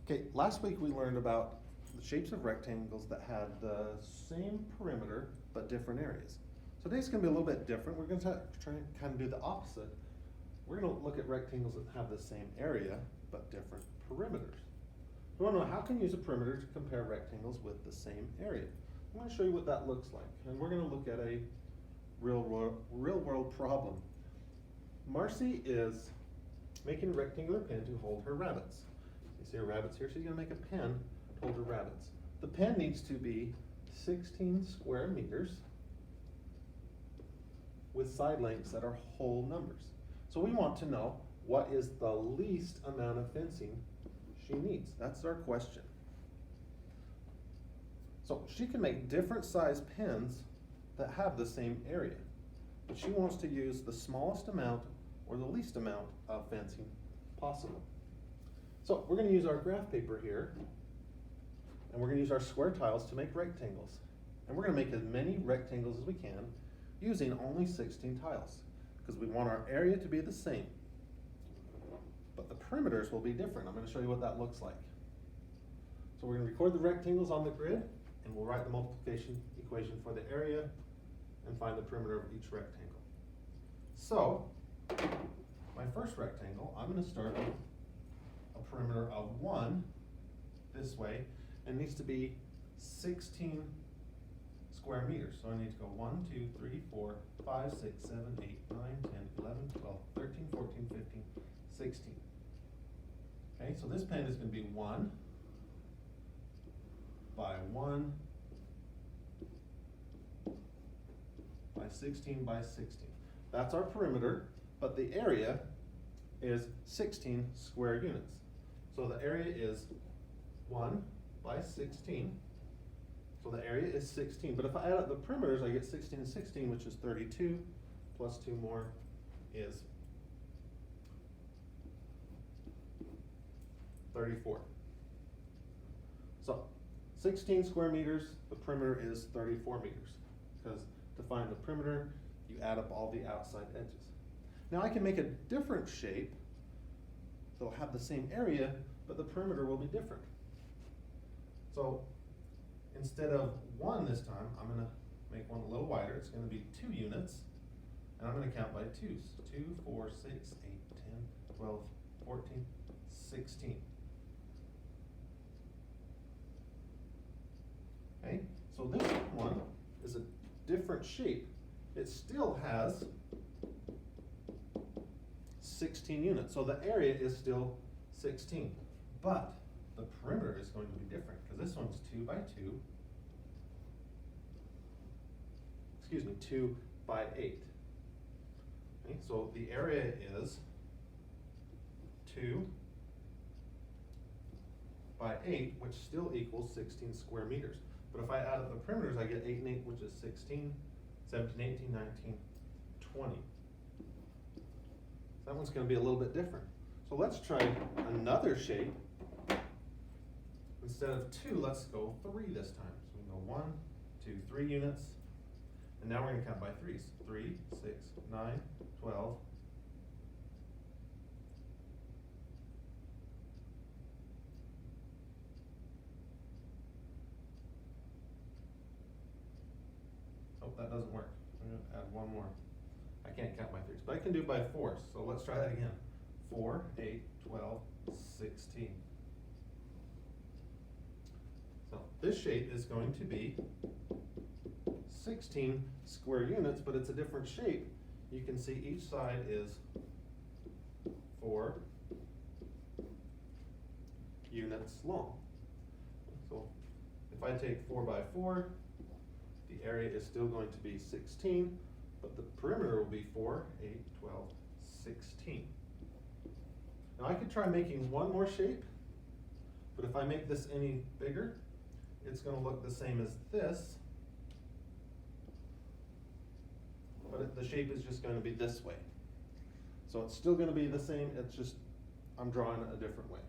Okay, last week we learned about the shapes of rectangles that had the same perimeter but different areas. So today's gonna be a little bit different. We're gonna try and kind of do the opposite. We're gonna look at rectangles that have the same area but different perimeters. We wanna know how can you use a perimeter to compare rectangles with the same area. I'm gonna show you what that looks like. And we're gonna look at a real world problem. Marcy is making a rectangular pen to hold her rabbits. You see her rabbits here? She's gonna make a pen to hold her rabbits. The pen needs to be 16 square meters with side lengths that are whole numbers. So we want to know what is the least amount of fencing she needs. That's our question. So she can make different size pens that have the same area, but she wants to use the smallest amount or the least amount of fencing possible. So we're going to use our graph paper here, and we're going to use our square tiles to make rectangles. And we're going to make as many rectangles as we can using only 16 tiles, because we want our area to be the same. But the perimeters will be different. I'm going to show you what that looks like. So we're going to record the rectangles on the grid, and we'll write the multiplication equation for the area and find the perimeter of each rectangle. So my first rectangle, I'm going to start with a perimeter of 1 this way, and it needs to be 16 square meters. So I need to go 1, 2, 3, 4, 5, 6, 7, 8, 9, 10, 11, 12, 13, 14, 15, 16. Okay, so this pen is going to be 1 by 1 by 16 by 16. That's our perimeter, but the area is 16 square units. So the area is 1 by 16. So the area is 16. But if I add up the perimeters, I get 16 and 16, which is 32, plus 2 more is 34. So 16 square meters, the perimeter is 34 meters. Because to find the perimeter, you add up all the outside edges. Now I can make a different shape. They'll have the same area, but the perimeter will be different. So instead of 1 this time, I'm going to make one a little wider. It's going to be 2 units, and I'm going to count by 2s. 2, 4, 6, 8, 10, 12, 14, 16. Okay, so this one is a different shape. It still has 16 units, so the area is still 16, but the perimeter is going to be different, because this one's 2 by 2, excuse me, 2 by 8. Okay, so the area is 2 by 8, which still equals 16 square meters. But if I add up the perimeters, I get 8 and 8, which is 16, 17, 18, 19, 20. That one's going to be a little bit different. So let's try another shape. Instead of 2, let's go 3 this time. So we go 1, 2, 3 units. And now we're going to count by 3s. 3, 6, 9, 12. Oh, that doesn't work. I'm going to add one more. I can't count by 3s, but I can do by 4s. So let's try that again. 4, 8, 12, 16. So this shape is going to be 16 square units, but it's a different shape. You can see each side is 4 units long. So if I take 4 by 4, the area is still going to be 16, but the perimeter will be 4, 8, 12, 16. Now I could try making one more shape, but if I make this any bigger, it's going to look the same as this, but the shape is just going to be this way. So it's still going to be the same, it's just I'm drawing it a different way.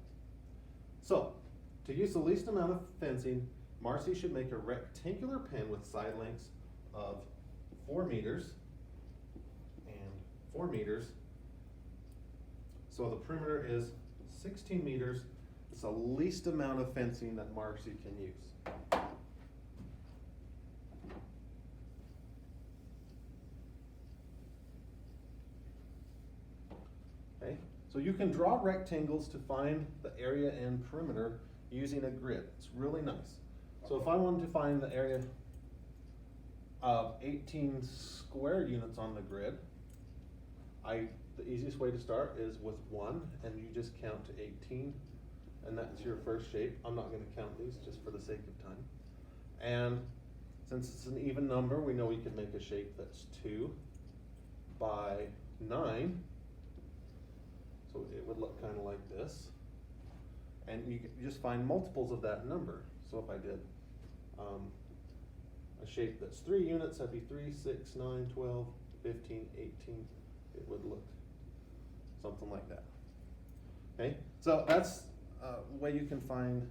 So to use the least amount of fencing, Marcy should make a rectangular pen with side lengths of 4 meters and 4 meters. So the perimeter is 16 meters, It's the least amount of fencing that Marcy can use. Okay, so you can draw rectangles to find the area and perimeter using a grid. It's really nice. So if I wanted to find the area of 18 square units on the grid, the easiest way to start is with 1, and you just count to 18, and that's your first shape. I'm not going to count these just for the sake of time. And since it's an even number, we know we can make a shape that's 2 by 9. So it would look kind of like this. And you just find multiples of that number. So if I did a shape that's 3 units, that'd be 3, 6, 9, 12, 15, 18. It would look something like that. Okay, so that's a way you can find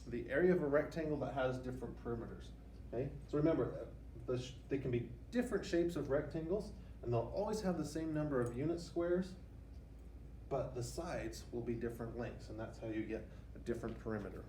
the area of a rectangle that has different perimeters. Okay, so remember, they can be different shapes of rectangles, and they'll always have the same number of unit squares, but the sides will be different lengths, and that's how you get a different perimeter.